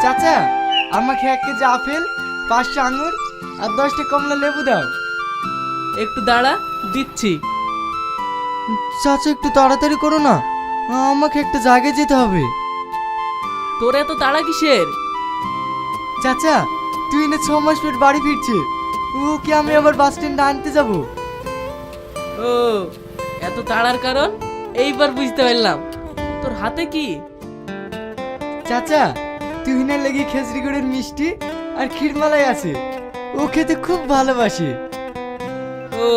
চাচা, আমাকে 1 KG apple, 500 আঙুর আর 10টা কমলা লেবু দাও। একটু দাঁড়া, দিচ্ছি। চাচা একটু তাড়াতাড়ি করো না, আমাকে একটা জায়গায় যেতে হবে। তোর এত তাড়া কিসের? চাচা, তুই না 6 মাস পর বাড়ি ফিরছে, ওকে আমি আবার বাস স্ট্যান্ডে আনতে যাব। ও, এত তাড়ার কারণ এইবার বুঝতে পারলাম। তোর হাতে কি? চাচা, তুই না লেগে খেজড়ি গুড়ের মিষ্টি আর ক্ষীরমালাই আছে, ও খেতে খুব ভালোবাসে। ও,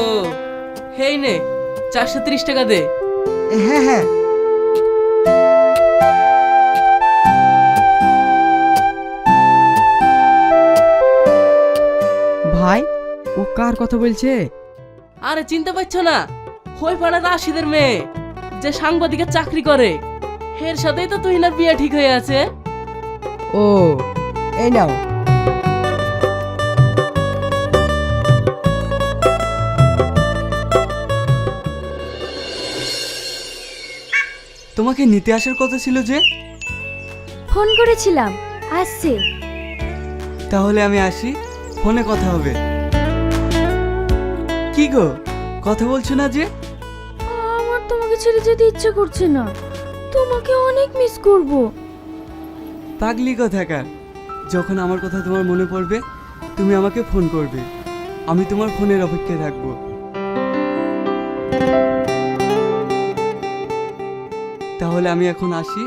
হেই নে, 430 টাকা দে। হ্যাঁ হ্যাঁ। ভাই, ও কার কথা বলছে? আরে চিনতে পারছো না? ওই পাড়ার রাশিদের মেয়ে, যে সাংবাদিকের চাকরি করে, এর সাথেই তো তুহিনার বিয়ে ঠিক হয়ে আছে। ও, এই নাও। তোমাকে নিতে আসার কথা ছিল যে? ফোন করেছিলাম, আসছে। তাহলে আমি আসি, ফোনে কথা হবে। কি গো, কথা বলছো না যে? আমার তোমাকে ছেড়ে যেতে ইচ্ছে করছে না, তোমাকে অনেক মিস করব। পাগলি কথাকার, যখন আমার কথা তোমার মনে পড়বে তুমি আমাকে ফোন করবে, আমি তোমার ফোনের অপেক্ষায় থাকবো। তাহলে আমি এখন আসি।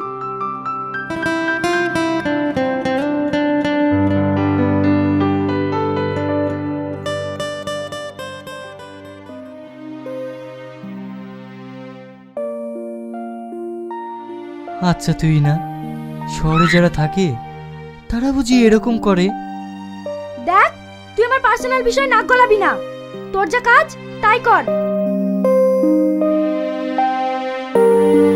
আচ্ছা তুই না, শহরে যারা থাকে তারা বুঝি এরকম করে? দেখ, তুই আমার পার্সোনাল বিষয় নাক গলাবি না, তোর যা কাজ তাই কর।